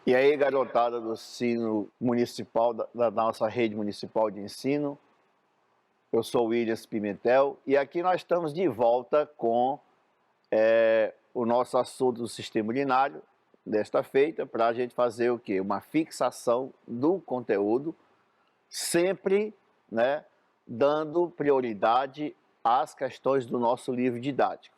E aí, garotada do ensino municipal, da nossa rede municipal de ensino, eu sou o Williams Pimentel e aqui nós estamos de volta com o nosso assunto do sistema urinário desta feita, para a gente fazer o quê? Uma fixação do conteúdo, sempre, né, dando prioridade às questões do nosso livro didático.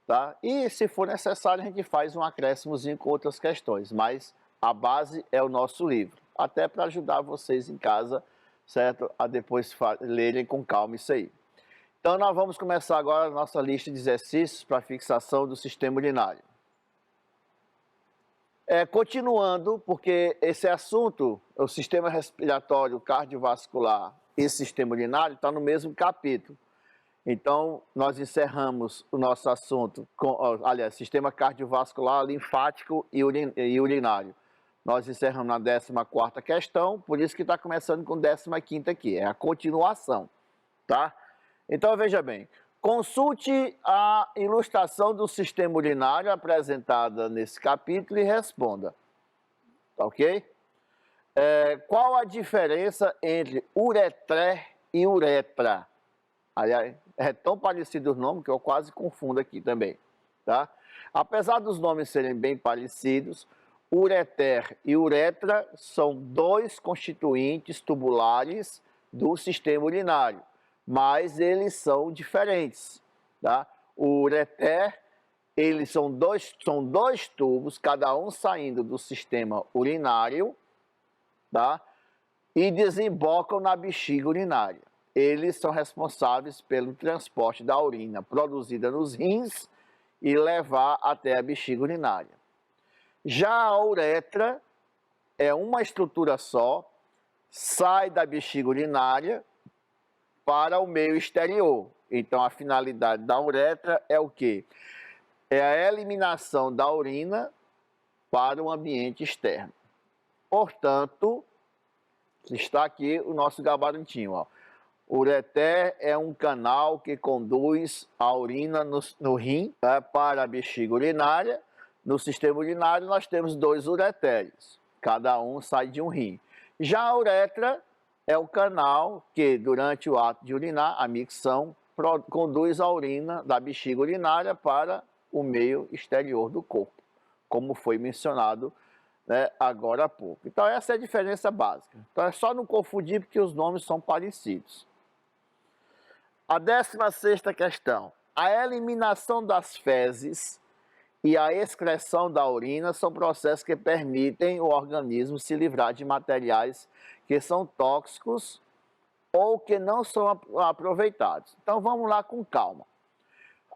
Tá? E se for necessário a gente faz um acréscimozinho com outras questões, mas a base é o nosso livro, até para ajudar vocês em casa, certo? A depois lerem com calma isso aí. Então nós vamos começar agora a nossa lista de exercícios para fixação do sistema urinário. Continuando, porque esse assunto, o sistema respiratório, cardiovascular e sistema urinário, está no mesmo capítulo. Então, nós encerramos o nosso assunto com, aliás, sistema cardiovascular, linfático e urinário. Nós encerramos na 14ª questão, por isso que está começando com 15ª aqui, é a continuação, tá? Então, veja bem, consulte a ilustração do sistema urinário apresentada nesse capítulo e responda, tá ok? Qual a diferença entre uretré e uretra? Aliás, é tão parecido os nomes que eu quase confundo aqui também, tá? Apesar dos nomes serem bem parecidos, ureter e uretra são dois constituintes tubulares do sistema urinário, mas eles são diferentes, tá? O ureter, eles são dois tubos, cada um saindo do sistema urinário, tá? E desembocam na bexiga urinária. Eles são responsáveis pelo transporte da urina produzida nos rins e levar até a bexiga urinária. Já a uretra é uma estrutura só, sai da bexiga urinária para o meio exterior. Então a finalidade da uretra é o quê? É a eliminação da urina para o ambiente externo. Portanto, está aqui o nosso gabaritinho, ó. O ureter é um canal que conduz a urina no rim, tá, para a bexiga urinária. No sistema urinário nós temos dois ureteres, cada um sai de um rim. Já a uretra é o canal que, durante o ato de urinar, a micção, conduz a urina da bexiga urinária para o meio exterior do corpo, como foi mencionado, né, agora há pouco. Então essa é a diferença básica. Então é só não confundir porque os nomes são parecidos. A 16ª questão. A eliminação das fezes e a excreção da urina são processos que permitem o organismo se livrar de materiais que são tóxicos ou que não são aproveitados. Então vamos lá com calma.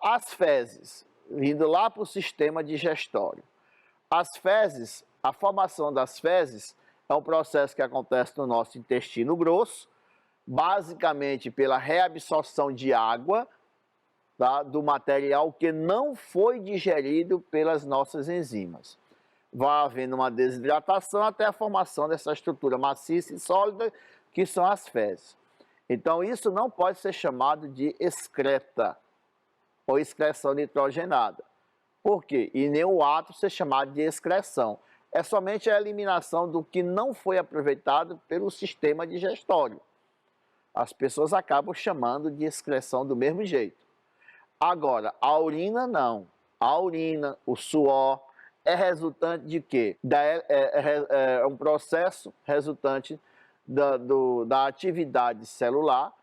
As fezes, indo lá para o sistema digestório. As fezes, a formação das fezes é um processo que acontece no nosso intestino grosso, basicamente pela reabsorção de água, tá, do material que não foi digerido pelas nossas enzimas. Vai havendo uma desidratação até a formação dessa estrutura maciça e sólida, que são as fezes. Então isso não pode ser chamado de excreta ou excreção nitrogenada. Por quê? E nem o ato ser chamado de excreção. É somente a eliminação do que não foi aproveitado pelo sistema digestório. As pessoas acabam chamando de excreção do mesmo jeito. Agora, a urina não. A urina, o suor, é resultante de quê? É um processo resultante da atividade celular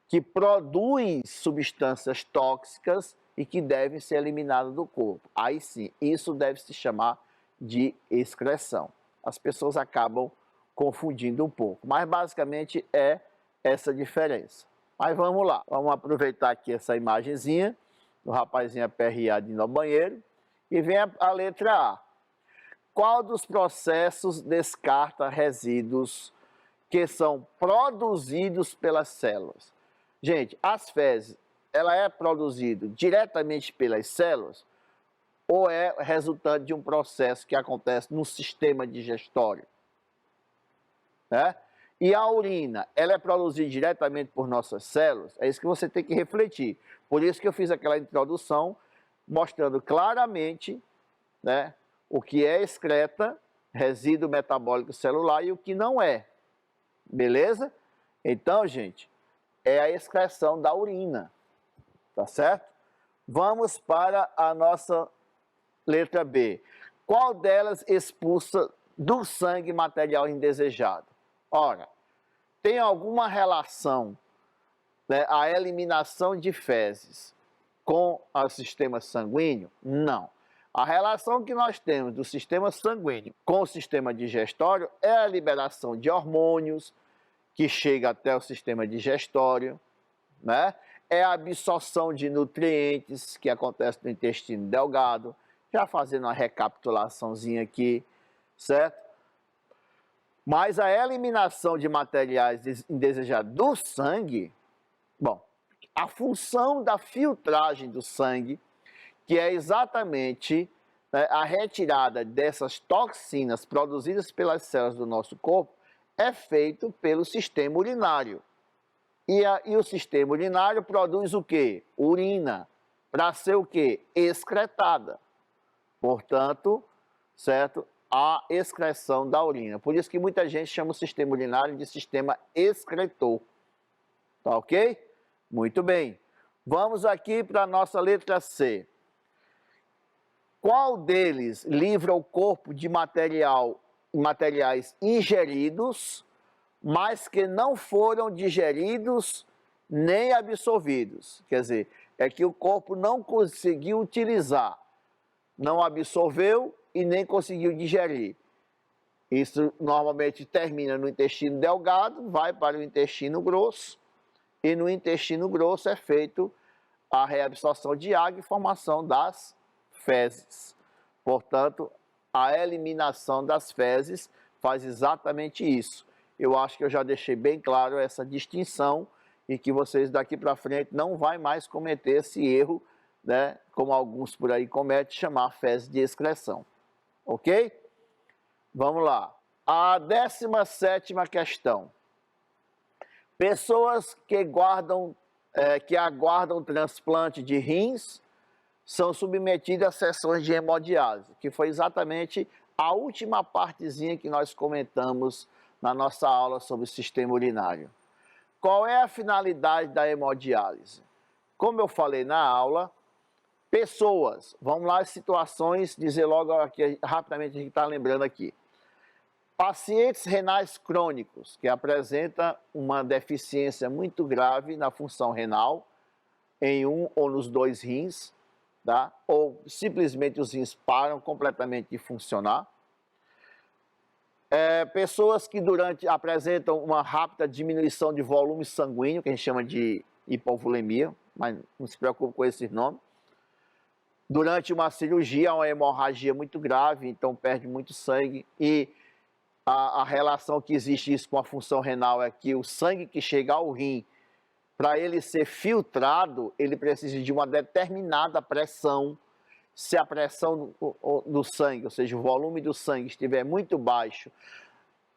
que produz substâncias tóxicas e que devem ser eliminadas do corpo. Aí sim, isso deve se chamar de excreção. As pessoas acabam confundindo um pouco, mas basicamente é essa diferença. Mas vamos lá, vamos aproveitar aqui essa imagenzinha do rapazinho aperreado indo ao banheiro e vem a letra A. Qual dos processos descarta resíduos que são produzidos pelas células? Gente, as fezes, ela é produzida diretamente pelas células ou é resultante de um processo que acontece no sistema digestório? Né? E a urina, ela é produzida diretamente por nossas células? É isso que você tem que refletir. Por isso que eu fiz aquela introdução mostrando claramente, né, o que é excreta resíduo metabólico celular, e o que não é. Beleza? Então, gente, é a excreção da urina. Tá certo? Vamos para a nossa letra B. Qual delas expulsa do sangue material indesejado? Ora, tem alguma relação, né, a eliminação de fezes com o sistema sanguíneo? Não. A relação que nós temos do sistema sanguíneo com o sistema digestório é a liberação de hormônios, que chega até o sistema digestório, né? É a absorção de nutrientes, que acontece no intestino delgado, já fazendo uma recapitulaçãozinha aqui, certo? Mas a eliminação de materiais indesejados do sangue, bom, a função da filtragem do sangue, que é exatamente, né, a retirada dessas toxinas produzidas pelas células do nosso corpo, é feito pelo sistema urinário. E o sistema urinário produz o quê? Urina, para ser o quê? Excretada. Portanto, certo? A excreção da urina. Por isso que muita gente chama o sistema urinário de sistema excretor. Tá ok? Muito bem. Vamos aqui para a nossa letra C. Qual deles livra o corpo de materiais ingeridos, mas que não foram digeridos nem absorvidos? Quer dizer, é que o corpo não conseguiu utilizar, não absorveu e nem conseguiu digerir. Isso normalmente termina no intestino delgado, vai para o intestino grosso, e no intestino grosso é feito a reabsorção de água e formação das fezes. Portanto, a eliminação das fezes faz exatamente isso. Eu acho que eu já deixei bem claro essa distinção e que vocês daqui para frente não vai mais cometer esse erro, né, como alguns por aí cometem, chamar fezes de excreção. Ok? Vamos lá. A 17ª questão. Pessoas que aguardam transplante de rins são submetidas a sessões de hemodiálise, que foi exatamente a última partezinha que nós comentamos na nossa aula sobre o sistema urinário. Qual é a finalidade da hemodiálise? Como eu falei na aula, pessoas, vamos lá as situações, dizer logo aqui, rapidamente a gente está lembrando aqui. Pacientes renais crônicos, que apresentam uma deficiência muito grave na função renal, em um ou nos dois rins, tá? Ou simplesmente os rins param completamente de funcionar. Pessoas que apresentam uma rápida diminuição de volume sanguíneo, que a gente chama de hipovolemia, mas não se preocupe com esse nome. Durante uma cirurgia, uma hemorragia muito grave, então perde muito sangue, e a relação que existe isso com a função renal é que o sangue que chega ao rim, para ele ser filtrado, ele precisa de uma determinada pressão. Se a pressão do sangue, ou seja, o volume do sangue estiver muito baixo,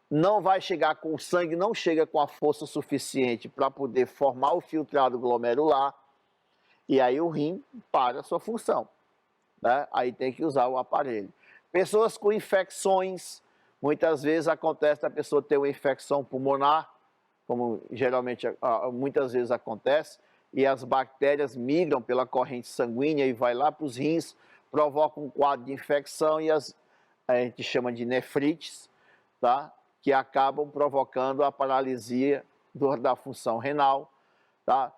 não vai chegar com o sangue, não chega com a força suficiente para poder formar o filtrado glomerular, e aí o rim para a sua função, né? Aí tem que usar o aparelho. Pessoas com infecções, muitas vezes acontece a pessoa ter uma infecção pulmonar, como geralmente muitas vezes acontece, e as bactérias migram pela corrente sanguínea e vai lá para os rins, provoca um quadro de infecção e a gente chama de nefrites, tá? Que acabam provocando a paralisia da função renal, tá?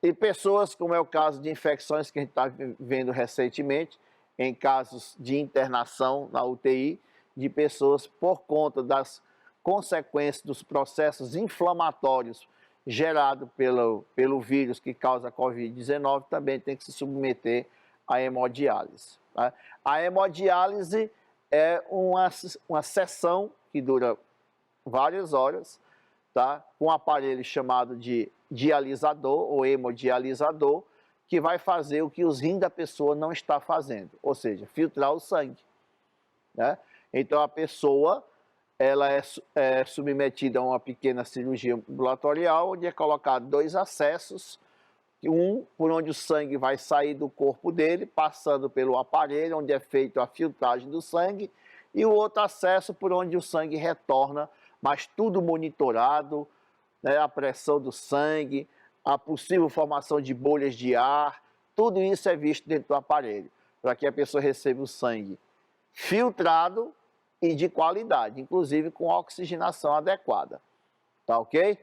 E pessoas, como é o caso de infecções que a gente está vendo recentemente, em casos de internação na UTI, de pessoas por conta das consequências dos processos inflamatórios gerado pelo vírus que causa a Covid-19, também tem que se submeter à hemodiálise. Tá? A hemodiálise é uma sessão que dura várias horas, tá? Com um aparelho chamado de dialisador ou hemodialisador, que vai fazer o que os rins da pessoa não está fazendo, ou seja, filtrar o sangue, né? Então a pessoa ela é submetida a uma pequena cirurgia ambulatorial, onde é colocado 2 acessos, um por onde o sangue vai sair do corpo dele, passando pelo aparelho, onde é feita a filtragem do sangue, e o outro acesso por onde o sangue retorna, mas tudo monitorado, né, a pressão do sangue, a possível formação de bolhas de ar, tudo isso é visto dentro do aparelho, para que a pessoa receba o sangue filtrado e de qualidade, inclusive com oxigenação adequada, tá ok?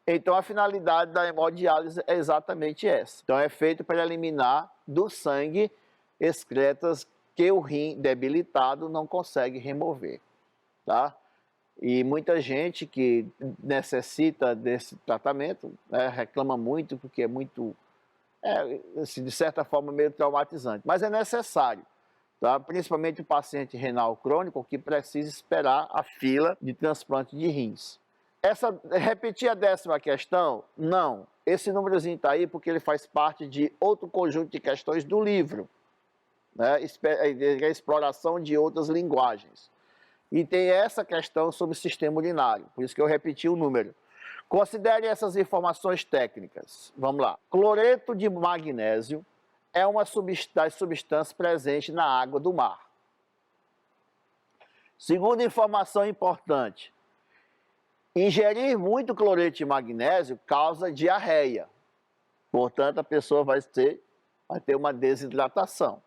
Então a finalidade da hemodiálise é exatamente essa. Então é feito para eliminar do sangue excretas que o rim debilitado não consegue remover, tá? E muita gente que necessita desse tratamento, né, reclama muito porque é muito, assim, de certa forma, meio traumatizante. Mas é necessário, tá? Principalmente o paciente renal crônico que precisa esperar a fila de transplante de rins. Repetir a 10ª questão? Não. Esse númerozinho está aí porque ele faz parte de outro conjunto de questões do livro, né? A exploração de outras linguagens. E tem essa questão sobre o sistema urinário, por isso que eu repeti o número. Considere essas informações técnicas. Vamos lá. Cloreto de magnésio é uma das substâncias presentes na água do mar. Segunda informação importante. Ingerir muito cloreto de magnésio causa diarreia. Portanto, a pessoa vai ter uma desidratação.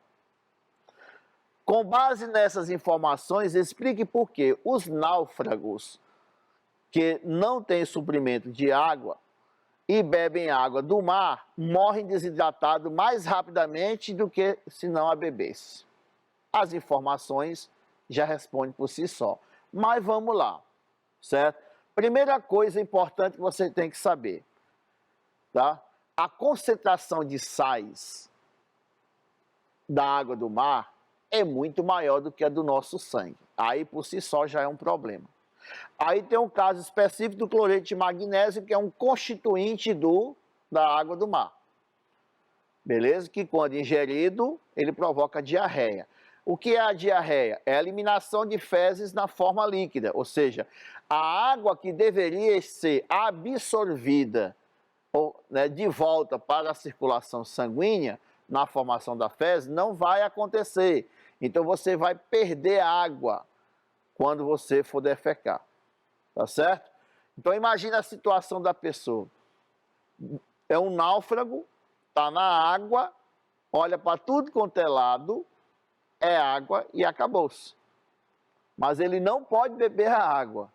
Com base nessas informações, explique por que os náufragos que não têm suprimento de água e bebem água do mar morrem desidratados mais rapidamente do que se não a bebesse. As informações já respondem por si só. Mas vamos lá, certo? Primeira coisa importante que você tem que saber, tá? A concentração de sais da água do mar é muito maior do que a do nosso sangue. Aí, por si só, já é um problema. Aí tem um caso específico do cloreto de magnésio, que é um constituinte da água do mar. Beleza? Que quando ingerido, ele provoca diarreia. O que é a diarreia? É a eliminação de fezes na forma líquida, ou seja, a água que deveria ser absorvida né, de volta para a circulação sanguínea, na formação da fezes, não vai acontecer. Então você vai perder água quando você for defecar, tá certo? Então imagina a situação da pessoa. É um náufrago, está na água, olha para tudo quanto é lado, é água e acabou-se. Mas ele não pode beber a água,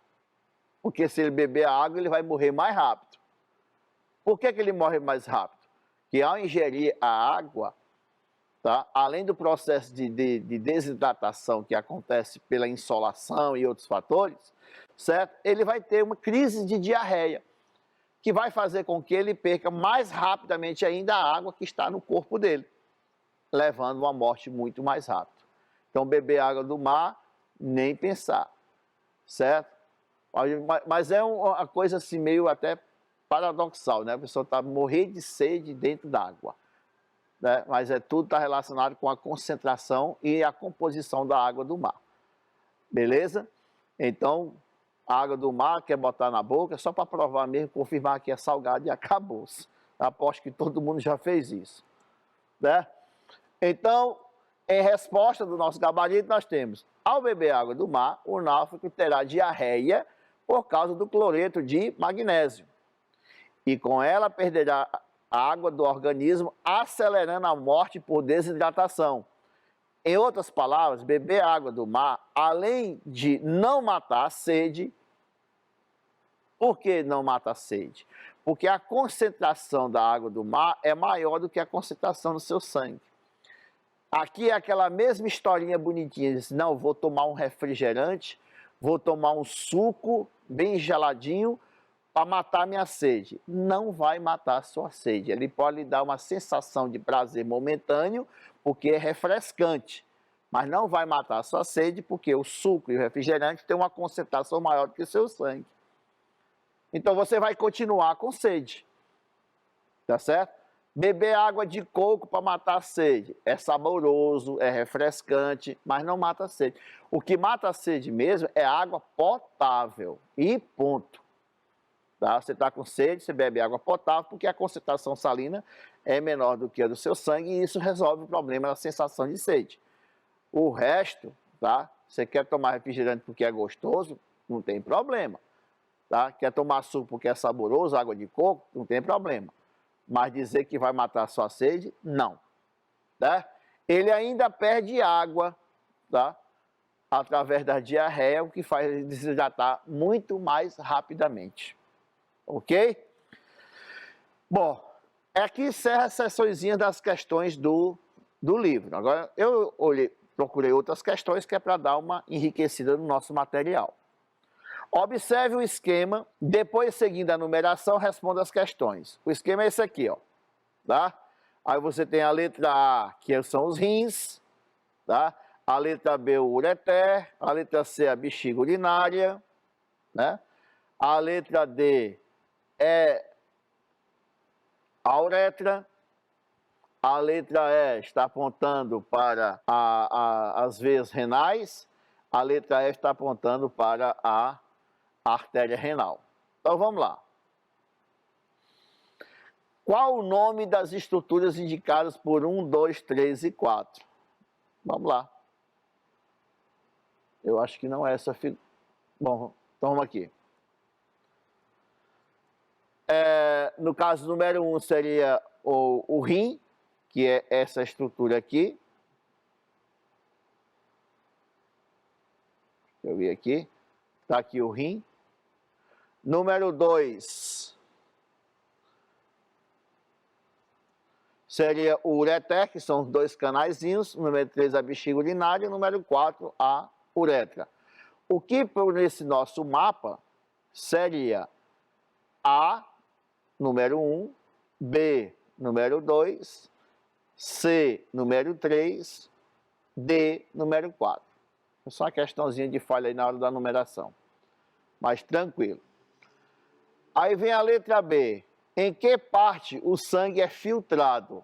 porque se ele beber a água ele vai morrer mais rápido. Por que ele morre mais rápido? Que ao ingerir a água, tá, além do processo de desidratação que acontece pela insolação e outros fatores, certo? Ele vai ter uma crise de diarreia, que vai fazer com que ele perca mais rapidamente ainda a água que está no corpo dele, levando a uma morte muito mais rápido. Então, beber água do mar, nem pensar, certo? Mas é uma coisa assim meio até paradoxal, né? A pessoa está morrendo de sede dentro d'água, né? Mas tudo está relacionado com a concentração e a composição da água do mar. Beleza? Então, a água do mar, quer botar na boca, só para provar mesmo, confirmar que é salgado e acabou-se. Aposto que todo mundo já fez isso, né? Então, em resposta do nosso gabarito, nós temos, ao beber água do mar, o náufrago terá diarreia por causa do cloreto de magnésio. E com ela perderá a água do organismo, acelerando a morte por desidratação. Em outras palavras, beber água do mar, além de não matar a sede, por que não mata a sede? Porque a concentração da água do mar é maior do que a concentração do seu sangue. Aqui é aquela mesma historinha bonitinha, diz, não, vou tomar um refrigerante, vou tomar um suco bem geladinho, para matar a minha sede. Não vai matar a sua sede. Ele pode lhe dar uma sensação de prazer momentâneo, porque é refrescante. Mas não vai matar a sua sede, porque o suco e o refrigerante têm uma concentração maior do que o seu sangue. Então você vai continuar com sede. Tá certo? Beber água de coco para matar a sede. É saboroso, é refrescante, mas não mata a sede. O que mata a sede mesmo é água potável. E ponto. Tá? Você está com sede, você bebe água potável, porque a concentração salina é menor do que a do seu sangue e isso resolve o problema da sensação de sede. O resto, tá? Você quer tomar refrigerante porque é gostoso? Não tem problema. Tá? Quer tomar suco porque é saboroso, água de coco? Não tem problema. Mas dizer que vai matar a sua sede, não. Tá? Ele ainda perde água, tá? Através da diarreia, o que faz ele desidratar muito mais rapidamente. Ok? Bom, aqui encerra as sessõezinhas das questões do livro. Agora, eu procurei outras questões que é para dar uma enriquecida no nosso material. Observe o esquema, depois, seguindo a numeração, responda as questões. O esquema é esse aqui, ó, tá? Aí você tem a letra A, que são os rins, tá? A letra B, o ureter, a letra C, a bexiga urinária, né? A letra D é a uretra, a letra E está apontando para as veias renais, a letra F está apontando para a artéria renal. Então vamos lá. Qual o nome das estruturas indicadas por 1, 2, 3 e 4? Vamos lá. Eu acho que não é essa figura. Bom, então vamos aqui. No caso número 1 seria o rim, que é essa estrutura aqui. Eu vi aqui. Está aqui o rim. Número 2 seria o ureter, que são os dois canaizinhos. Número 3, a bexiga urinária. Número 4, a uretra. O que nesse nosso mapa seria A, número 1, B, número 2, C, número 3, D, número 4. É só uma questãozinha de falha aí na hora da numeração. Mas tranquilo. Aí vem a letra B. Em que parte o sangue é filtrado?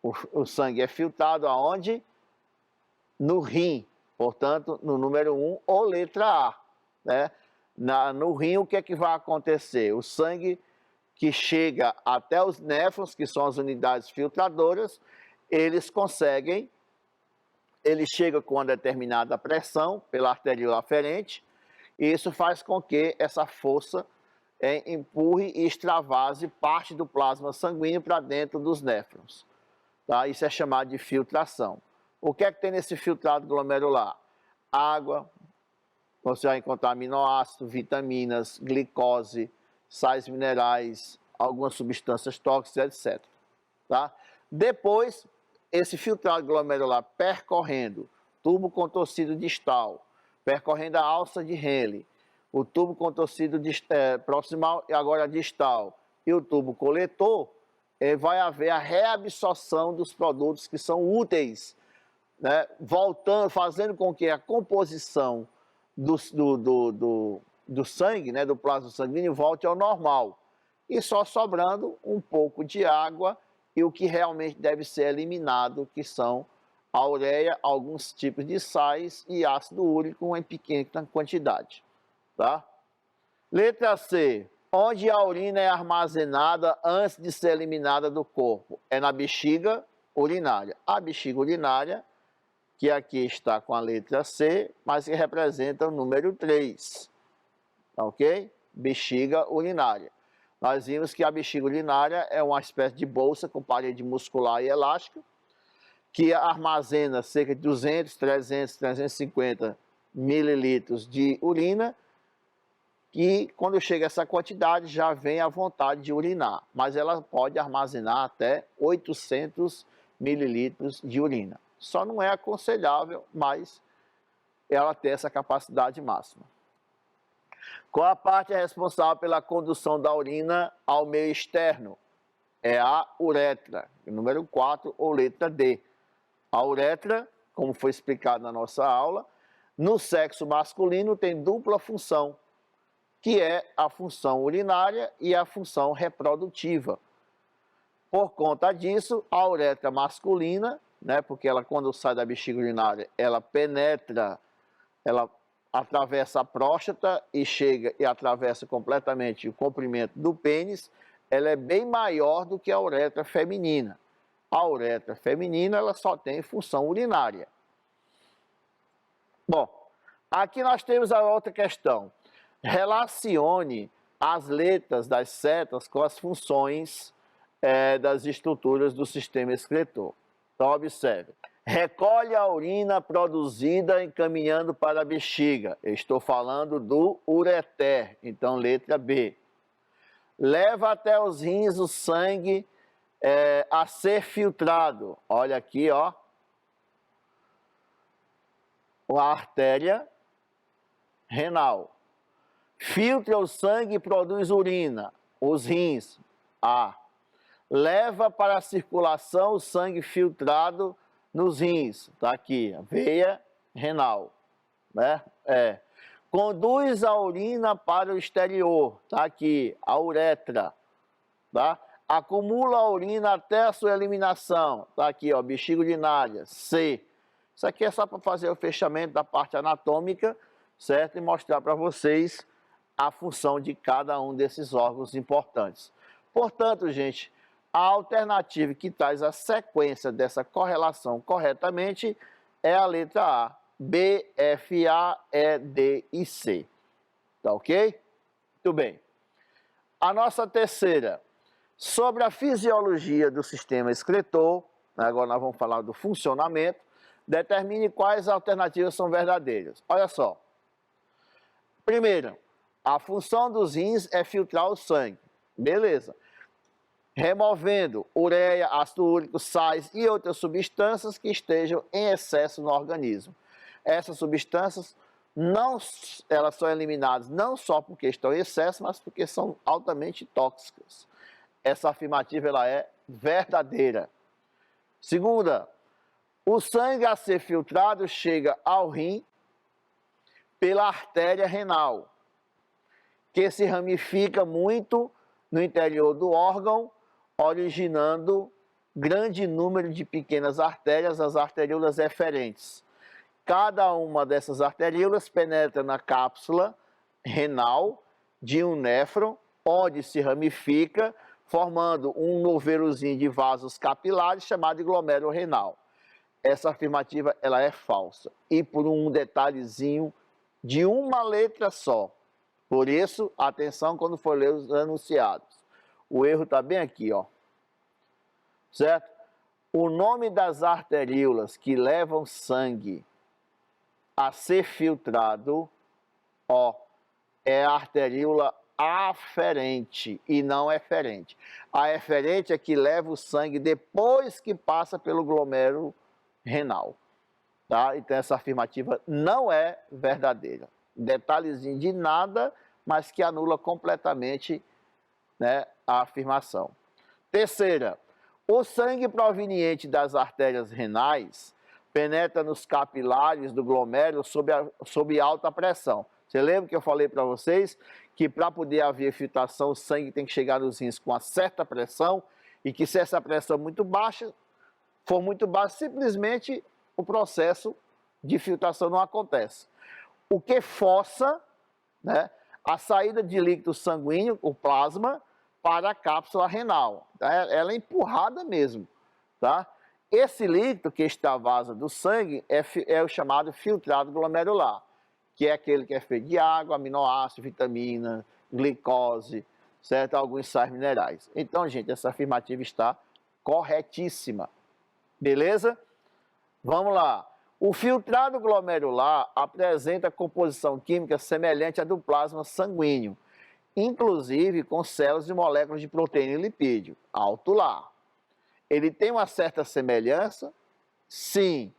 O sangue é filtrado aonde? No rim. Portanto, no número 1 ou letra A. Né? No rim, o que é que vai acontecer? O sangue que chega até os néfrons, que são as unidades filtradoras, ele chega com uma determinada pressão pela arteríola aferente, e isso faz com que essa força empurre e extravase parte do plasma sanguíneo para dentro dos néfrons. Tá? Isso é chamado de filtração. O que é que tem nesse filtrado glomerular? Água, você vai encontrar aminoácidos, vitaminas, glicose, sais minerais, algumas substâncias tóxicas, etc. Tá? Depois, esse filtrado glomerular percorrendo tubo contorcido distal, percorrendo a alça de Henle, o tubo contorcido proximal e agora distal, e o tubo coletor, vai haver a reabsorção dos produtos que são úteis, né? Fazendo com que a composição do sangue, né, do plasma sanguíneo, volte ao normal. E só sobrando um pouco de água e o que realmente deve ser eliminado, que são a ureia, alguns tipos de sais e ácido úrico em pequena quantidade. Tá? Letra C. Onde a urina é armazenada antes de ser eliminada do corpo? É na bexiga urinária. A bexiga urinária, que aqui está com a letra C, mas que representa o número 3. Ok? Bexiga urinária. Nós vimos que a bexiga urinária é uma espécie de bolsa com parede muscular e elástica, que armazena cerca de 200, 300, 350 mililitros de urina, e quando chega essa quantidade já vem a vontade de urinar, mas ela pode armazenar até 800 mililitros de urina. Só não é aconselhável, mas ela tem essa capacidade máxima. Qual a parte responsável pela condução da urina ao meio externo? É a uretra, número 4 ou letra D. A uretra, como foi explicado na nossa aula, no sexo masculino tem dupla função, que é a função urinária e a função reprodutiva. Por conta disso, a uretra masculina, né, porque ela, quando sai da bexiga urinária, ela penetra, ela atravessa a próstata e chega e atravessa completamente o comprimento do pênis, ela é bem maior do que a uretra feminina. A uretra feminina, ela só tem função urinária. Bom, Aqui nós temos a outra questão. Relacione as letras das setas com as funções das estruturas do sistema excretor. Então, observe. Recolhe a urina produzida encaminhando para a bexiga. Eu estou falando do ureter, então letra B. Leva até os rins o sangue a ser filtrado. Olha aqui, ó. A artéria renal. Filtra o sangue e produz urina. Os rins, A. Leva para a circulação o sangue filtrado nos rins. Está aqui, a veia renal. Né? Conduz a urina para o exterior. Está aqui, a uretra. Tá? Acumula a urina até a sua eliminação. Está aqui, ó, bexiga urinária. C. Isso aqui é só para fazer o fechamento da parte anatômica, certo? E mostrar para vocês a função de cada um desses órgãos importantes. Portanto, gente, a alternativa que traz a sequência dessa correlação corretamente é a letra A. B, F, A, E, D e C. Tá ok? Muito bem. A nossa terceira, sobre a fisiologia do sistema excretor, agora nós vamos falar do funcionamento, determine quais alternativas são verdadeiras. Olha só. Primeiro, a função dos rins é filtrar o sangue. Beleza. Removendo ureia, ácido úrico, sais e outras substâncias que estejam em excesso no organismo. Essas substâncias elas são eliminadas não só porque estão em excesso, mas porque são altamente tóxicas. Essa afirmativa ela é verdadeira. Segunda, o sangue a ser filtrado chega ao rim pela artéria renal, que se ramifica muito no interior do órgão, originando grande número de pequenas artérias, as arteríolas eferentes. Cada uma dessas arteríolas penetra na cápsula renal de um néfron, onde se ramifica, formando um novelozinho de vasos capilares chamado glomérulo renal. Essa afirmativa ela é falsa, e por um detalhezinho de uma letra só. Por isso, atenção quando for ler os enunciados. O erro está bem aqui, ó. Certo? O nome das arteríolas que levam sangue a ser filtrado, ó, é a arteríola aferente e não eferente. A eferente é que leva o sangue depois que passa pelo glomérulo renal. Tá? Então essa afirmativa não é verdadeira. Detalhezinho de nada, mas que anula completamente, né, a afirmação. Terceira, o sangue proveniente das artérias renais penetra nos capilares do glomérulo sob alta pressão. Você lembra que eu falei para vocês que para poder haver filtração, o sangue tem que chegar nos rins com uma certa pressão, e que se essa pressão for muito baixa, simplesmente o processo de filtração não acontece. O que força, né, a saída de líquido sanguíneo, o plasma, para a cápsula renal. Tá? Ela é empurrada mesmo. Tá? Esse líquido que extravasa do sangue é o chamado filtrado glomerular, que é aquele que é feito de água, aminoácido, vitamina, glicose, certo? Alguns sais minerais. Então, gente, essa afirmativa está corretíssima. Beleza? Vamos lá. O filtrado glomerular apresenta composição química semelhante à do plasma sanguíneo, inclusive com células e moléculas de proteína e lipídio. Alto lá. Ele tem uma certa semelhança? Sim,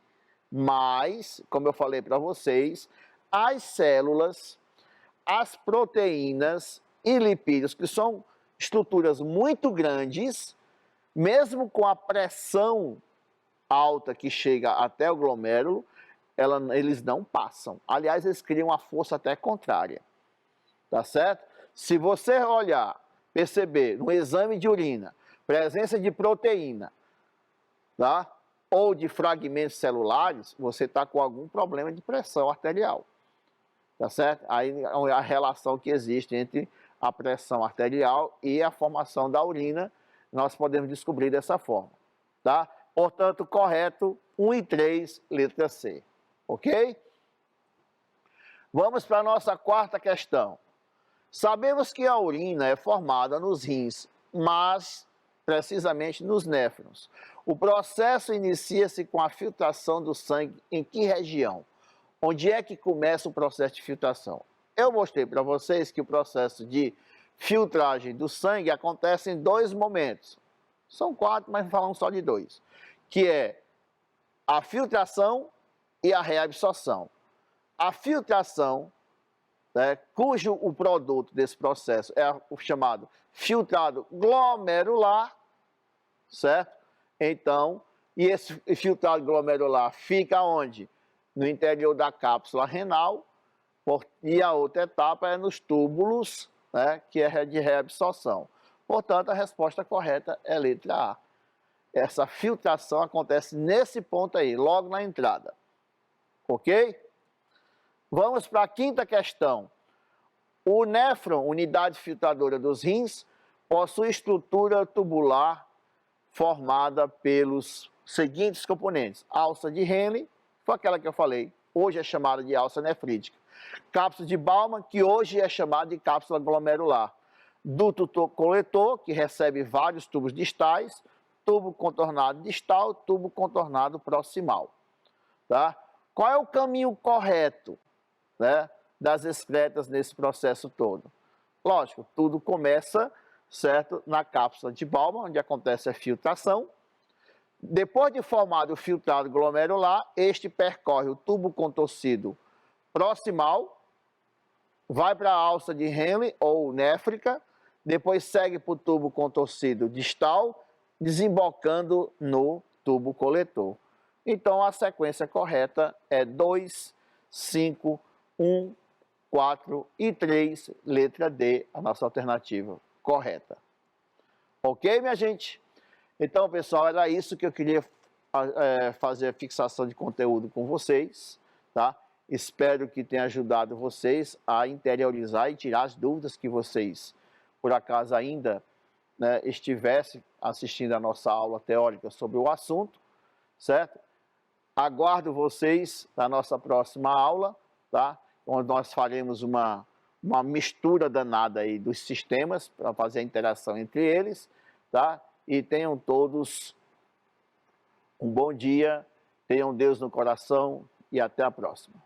mas, como eu falei para vocês, as células, as proteínas e lipídios, que são estruturas muito grandes, mesmo com a pressão alta que chega até o glomérulo, eles não passam. Aliás, eles criam uma força até contrária. Tá certo? Se você olhar, perceber no exame de urina, presença de proteína, tá? Ou de fragmentos celulares, você está com algum problema de pressão arterial. Tá certo? Aí a relação que existe entre a pressão arterial e a formação da urina, nós podemos descobrir dessa forma. Tá? Portanto, correto, 1 e 3, letra C. Ok? Vamos para a nossa quarta questão. Sabemos que a urina é formada nos rins, mas precisamente nos néfrons. O processo inicia-se com a filtração do sangue em que região? Onde é que começa o processo de filtração? Eu mostrei para vocês que o processo de filtragem do sangue acontece em dois momentos. São quatro, mas falamos só de dois. Que é a filtração e a reabsorção. A filtração, né, cujo o produto desse processo é o chamado filtrado glomerular, certo? Então, e esse filtrado glomerular fica onde? No interior da cápsula renal, e a outra etapa é nos túbulos, né, que é de reabsorção. Portanto, a resposta correta é a letra A. Essa filtração acontece nesse ponto aí, logo na entrada. Ok? Vamos para a quinta questão. O néfron, unidade filtradora dos rins, possui estrutura tubular formada pelos seguintes componentes. Alça de Henle, foi aquela que eu falei, hoje é chamada de alça nefrítica. Cápsula de Bowman, que hoje é chamada de cápsula glomerular. Duto coletor, que recebe vários tubos distais, tubo contornado distal, tubo contornado proximal. Tá? Qual é o caminho correto, né, das excretas nesse processo todo? Lógico, tudo começa, certo, na cápsula de Bowman, onde acontece a filtração. Depois de formado o filtrado glomerular, este percorre o tubo contorcido proximal, vai para a alça de Henle ou néfrica, depois segue para o tubo contorcido distal, desembocando no tubo coletor. Então, a sequência correta é 2, 5, 1, 4 e 3, letra D, a nossa alternativa correta. Ok, minha gente? Então, pessoal, era isso que eu queria fazer a fixação de conteúdo com vocês, tá? Espero que tenha ajudado vocês a interiorizar e tirar as dúvidas que vocês, por acaso, ainda, né, estivessem assistindo a nossa aula teórica sobre o assunto, certo? Aguardo vocês na nossa próxima aula, tá? Onde nós faremos uma mistura danada aí dos sistemas para fazer a interação entre eles, tá? E tenham todos um bom dia, tenham Deus no coração e até a próxima.